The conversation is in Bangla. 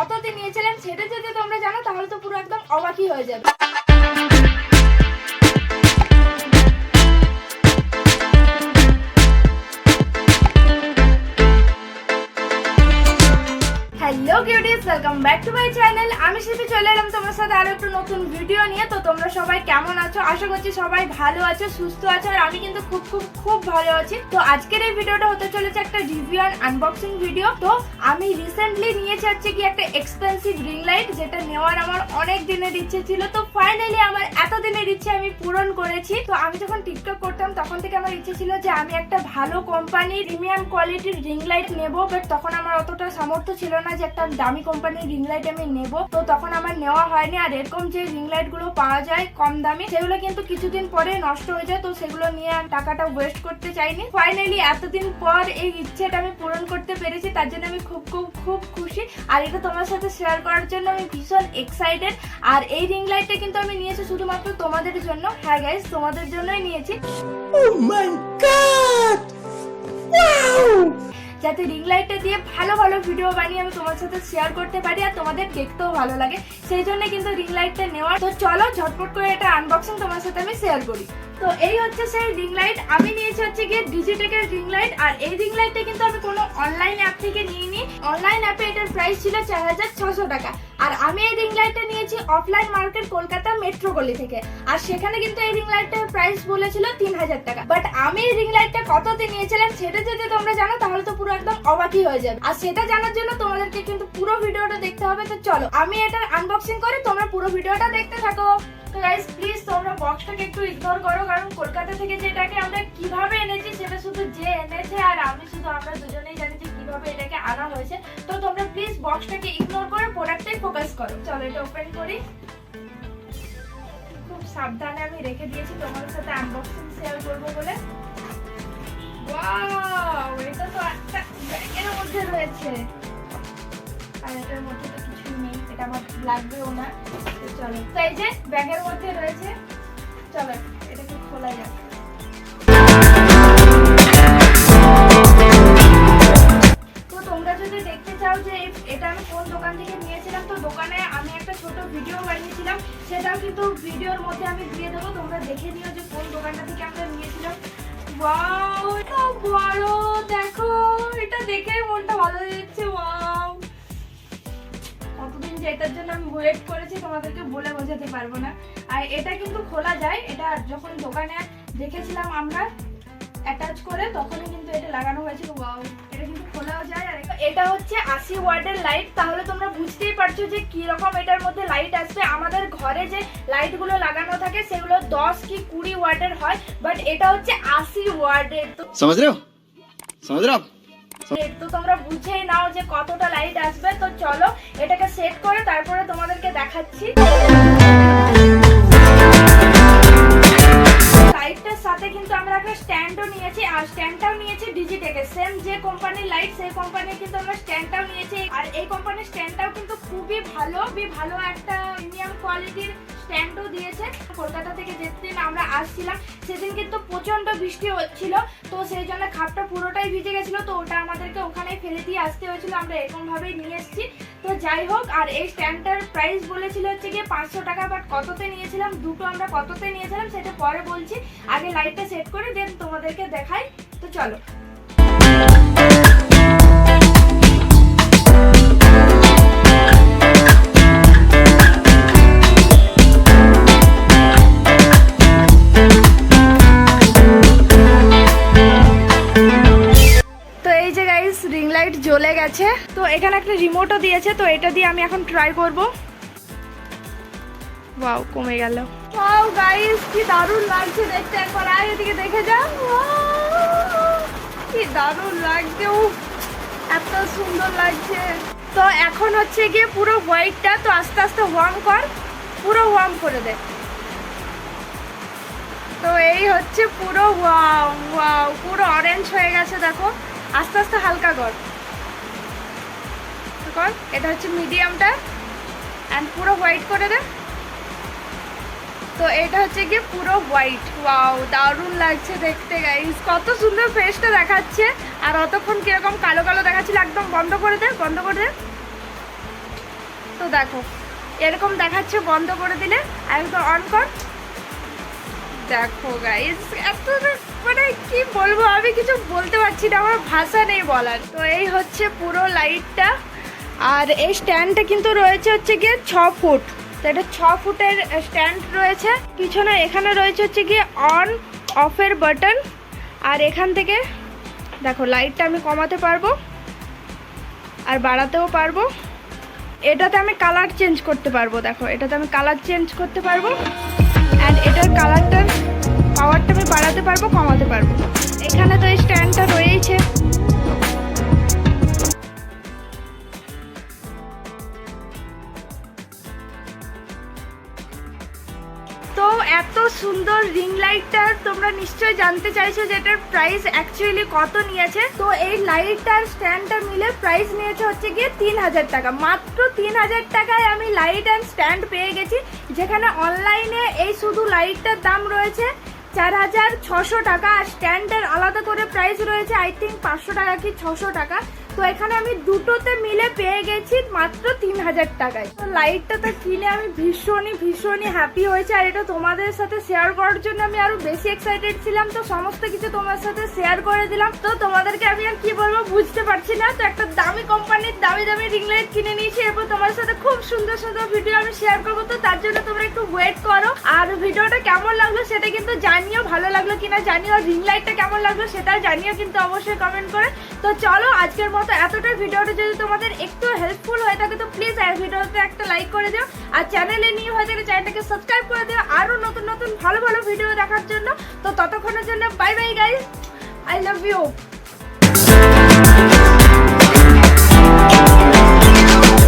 কততে নিয়েছিলাম সেটা যদি তোমরা জানো তাহলে তো পুরো একদম অবাকই হয়ে যাবে। Hello cuties, welcome back to my channel. আমি শিল্পী চলে এলাম তোমার সাথে আরো একটা নতুন ভিডিও নিয়ে। তো তোমরা সবাই কেমন আছো? আশা করছি সবাই ভালো আছো, সুস্থ আছো, আর আমি কিন্তু খুব খুব খুব ভালো আছি। তো আজকের এই ভিডিওটা হতে চলেছে একটা রিভিউ আর আনবক্সিং ভিডিও। তো আমি রিসেন্টলি নিয়েছি হচ্ছে কি একটা এক্সপেন্সিভ রিং লাইট, যেটা নেওয়ার আমার অনেক দিনের ইচ্ছে ছিল। তো ফাইনালি আমার এত দিনের ইচ্ছে আমি পূরণ করেছি। তো আমি যখন টিকটক করতাম তখন থেকে আমার ইচ্ছে ছিল যে আমি একটা ভালো কোম্পানির প্রিমিয়াম কোয়ালিটির রিং লাইট নেবো, বাট তখন আমার অতটা সামর্থ্য ছিল না যে একটা দামি কোম্পানির রিং লাইট আমি নেব। তো তখন আমার নেওয়া হয়নি। আর এরকম যে রিং লাইট গুলো পাওয়া যায় কম দামি, সেগুলো কিন্তু কিছুদিন পরে নষ্ট হয়ে যায়। তো সেগুলো নিয়ে টাকাটা ওয়েস্ট করতে চাইনি। ফাইনালি এতদিন পর এই ইচ্ছেটা আমি পূরণ করতে পেরেছি, তার জন্য আমি খুব খুব খুব খুশি। আর এটা তোমার সাথে শেয়ার করার জন্য আমি ভীষণ এক্সাইটেড। আর এই রিং লাইটটা কিন্তু আমি নিয়েছি শুধুমাত্র তোমাদের জন্য। হ্যাঁ গাইস, তোমাদের জন্যই নিয়েছি। Oh my God! Wow! যাতে রিং লাইটটা দিয়ে ভালো ভালো ভিডিও বানিয়ে আমি তোমার সাথে শেয়ার করতে পারি আর তোমাদের দেখতেও ভালো লাগে, সেই জন্য কিন্তু রিং লাইটটা নেওয়ার। তো চলো ঝটপট করে এটা আনবক্সিং তোমার সাথে আমি শেয়ার করি। তো এই হচ্ছে সেই রিং লাইট। আমি নিয়েছি হচ্ছে গিয়ে ডিজিটেকের রিং লাইট। আর এই রিং লাইটটা কিন্তু আমি কোনো অনলাইন অ্যাপ থেকে নিইনি। অনলাইন অ্যাপে এটার প্রাইস ছিল 4600 টাকা। আর আমি এই রিং লাইটটা নিয়েছি অফলাইন মার্কেট কলকাতা মেট্রো গলি থেকে। আর সেখানে কিন্তু এই রিং লাইটটার প্রাইস বলেছিল 3000 টাকা। বাট আমি এই রিং লাইটটা কততে নিয়েছিলাম সেটা যদি তোমরা জানো তাহলে তো পুরো একদম অবাকই হয়ে যাবে। আর সেটা জানার জন্য তোমাদেরকে কিন্তু পুরো ভিডিওটা দেখতে হবে। তো চলো আমি এটার আনবক্সিং করে তোমরা পুরো ভিডিওটা দেখতে থাকো। তো গাইস প্লিজ তোমরা বক্সটাকে একটু ইগনোর করো, কারণ কলকাতা থেকে যেটাকে আমরা কিভাবে এনেছি সেটা শুধু যে এনেছে আর আমি শুধু আমরা দুজনেই জানি যে কিভাবে এটাকে আনা হয়েছে। তো তোমরা প্লিজ বক্সটাকে ইগনোর করে প্রোডাক্টটাই ফোকাস করো। চলো এটা ওপেন করি। খুব সাবধানে আমি রেখে দিয়েছি তোমাদের সাথে আনবক্সিং শেয়ার করবো বলে। ওয়াও, এটা তো একটা ব্যাগের মধ্যে রয়েছে। আর এটার মধ্যে তো কিছুই নেই, এটা আমার লাগবেও না। চলো, তো এই যে ব্যাগের মধ্যে রয়েছে। চলো এটাকে খোলা যাক। তো তোমরা যদি দেখতে চাও যে এটা আমি কোন দোকান থেকে নিয়েছিলাম, তো দোকানে আমি একটা ছোট ভিডিও বানিয়েছিলাম, সেটাও কিন্তু ভিডিওর মধ্যে আমি দিয়ে দেবো। তোমরা দেখে নিও যে কোন দোকানটা থেকে আমরা নিয়েছিলাম। ওয়াও, এটা বড়, দেখো এটা দেখে মনটা ভালো হয়ে যাচ্ছে। ওয়াও, কতদিন যে এটার জন্য আমি ওয়েট করেছি তোমাদেরকে বলে বোঝাতে পারবো না। আর এটা কিন্তু খোলা যায়। এটা যখন দোকানে দেখেছিলাম আমরা অ্যাটাচ করে, তখনই কিন্তু এটা লাগানো হয়েছিল। ওয়াও, এটা কিন্তু খোলাও যায়। আর এটা হচ্ছে 80 ওয়াটের লাইট। তাহলে তোমরা বুঝতেই পারছো যে কি রকম এটার মধ্যে লাইট আসবে। আমাদের ঘরে যে লাইট গুলো লাগানো থাকে সেগুলো 10 কি 20 ওয়াটের হয়, বাট এটা হচ্ছে 80 ওয়াটের। তো समझ रहे हो? समझ रहे हो? তো তোমরা বুঝেই নাও যে কতটা লাইট আসবে। তো চলো এটাকে সেট করে তারপরে তোমাদেরকে দেখাচ্ছি। লাইটটার সাথে কিন্তু আমরা একটা স্ট্যান্ডও নিয়েছি, আর স্ট্যান্ডটাও নিয়েছি ডিজিটেকের। সেম যে কোম্পানির লাইট সেই কোম্পানির কিন্তু আমরা স্ট্যান্ডটাও নিয়েছি। আর এই কোম্পানির স্ট্যান্ডটাও কিন্তু খুবই ভালো একটা প্রিমিয়াম কোয়ালিটির স্ট্যান্ডও দিয়েছে। কলকাতা থেকে যেদিন আমরা আসছিলাম সেদিন কিন্তু প্রচন্ড বৃষ্টি হচ্ছিল, তো সেই জন্য খাপটা পুরোটাই ভিজে গেছিল। তো ওটা আমাদেরকে ওখানেই ফেলে দিয়ে আসতে হয়েছিল। আমরা এরকম ভাবেই নিয়ে এসেছি। তো যাই হোক, আর এই স্ট্যান্ডটার প্রাইস বলেছিল হচ্ছে গিয়ে 500 টাকা। বাট কততে নিয়েছিলাম, দুটো আমরা কততে নিয়েছিলাম সেটা পরে বলছি। আগে লাইটটা সেট করে দেন তোমাদেরকে দেখাই। তো চলো। রিং লাইট জ্বলে গেছে। তো এখানে একটা রিমোটও দিয়েছে, তো এটা দিয়ে আমি এখন ট্রাই করব। ওয়াও, কমে গেল। ওয়াও গাইস, কি দারুণ লাগছে দেখতে। একবার আয় এদিকে দেখে যাও। কি দারুণ লাগছে, এত সুন্দর লাগছে। তো এখন হচ্ছে গিয়ে পুরো হোয়াইটটা, তো আস্তে আস্তে ওয়ার্ম কর, পুরো ওয়ার্ম করে দে। তো এই হচ্ছে পুরো, ওয়াও ওয়াও, পুরো অরেঞ্জ হয়ে গেছে। দেখো আস্তে আস্তে হালকা কর। এটা হচ্ছে মিডিয়ামটা, এন্ড পুরো হোয়াইট করে দে। তো এটা হচ্ছে গিয়ে পুরো হোয়াইট। ওয়াও, দারুণ লাগছে দেখতে গাইস, কত সুন্দর ফেসটা দেখাচ্ছে। আর অতক্ষণ কিরকম কালো কালো দেখাচ্ছিল। একদম বন্ধ করে দে, বন্ধ করে দে। তো দেখো এরকম দেখাচ্ছে, বন্ধ করে দিলে একদম অন কর। দেখো গাইস এত মানে কি বলবো, আমি কিছু বলতে পারছি না, আমার ভাষা নেই বলার। তো এই হচ্ছে পুরো লাইটটা। আর এই স্ট্যান্ডটা কিন্তু রয়েছে হচ্ছে গিয়ে 6 ফুট। তো এটা 6 ফুটের স্ট্যান্ড রয়েছে। পিছনে এখানে রয়েছে হচ্ছে গিয়ে অন অফের বাটন। আর এখান থেকে দেখো লাইটটা আমি কমাতে পারবো আর বাড়াতেও পারবো। এটাতে আমি কালার চেঞ্জ করতে পারবো। দেখো এটাতে আমি কালার চেঞ্জ করতে পারবো। অ্যান্ড এটার কালারটার পাওয়ারটা আমি বাড়াতে পারবো, কমাতে পারবো। এখানে তো এই স্ট্যান্ডটা রয়েছে। তো এত সুন্দর রিং লাইটটা তোমরা নিশ্চয়ই জানতে চাইছো যে এটার প্রাইস অ্যাকচুয়ালি কত নিয়েছে। তো এই লাইটটার স্ট্যান্ডটা মিলে প্রাইস নিয়েছে হচ্ছে গিয়ে 3000 টাকা। মাত্র 3000 টাকায় আমি লাইট অ্যান্ড স্ট্যান্ড পেয়ে গেছি, যেখানে অনলাইনে এই শুধু লাইটটার দাম রয়েছে 4600 টাকা। আর স্ট্যান্ডের আলাদা করে প্রাইস রয়েছে আই থিঙ্ক 500 টাকা কি 600 টাকা। তো এখানে আমি দুটোতে মিলে পেয়ে গেছি মাত্র 3000 টাকায়। তো লাইটটা তো কিনে আমি ভীষণই হ্যাপি হয়েছে। আর এটা তোমাদের সাথে শেয়ার করার জন্য আমি আরো বেশি এক্সাইটেড ছিলাম। তো সমস্ত কিছু তোমার সাথে শেয়ার করে দিলাম। তো তোমাদেরকে আমি আর কি বলবো বুঝতে পারছি না। তো একটা দামি কোম্পানির দামি রিং লাইট কিনে নিয়েছি, এরপর তোমার সাথে খুব সুন্দর ভিডিও আমি শেয়ার করবো। তো তার জন্য তোমরা একটু ওয়েট করো। আর ভিডিওটা কেমন লাগলো সেটা কিন্তু জানিও, ভালো লাগলো কিনা জানিও, রিং লাইটটা কেমন লাগলো সেটা জানিও কিন্তু অবশ্যই কমেন্ট করে। তো চলো আজকের মতো এতটা। ভিডিওটা যদি তোমাদের একটু হেল্পফুল হয়ে থাকে তো প্লিজ এই ভিডিওতে একটা লাইক করে দিও। আর চ্যানেলে নিউ হয়ে থাকলে চ্যানেলটাকে সাবস্ক্রাইব করে দিও আরো নতুন ভালো ভিডিও দেখার জন্য। তো ততক্ষণের জন্য bye bye guys, I love you.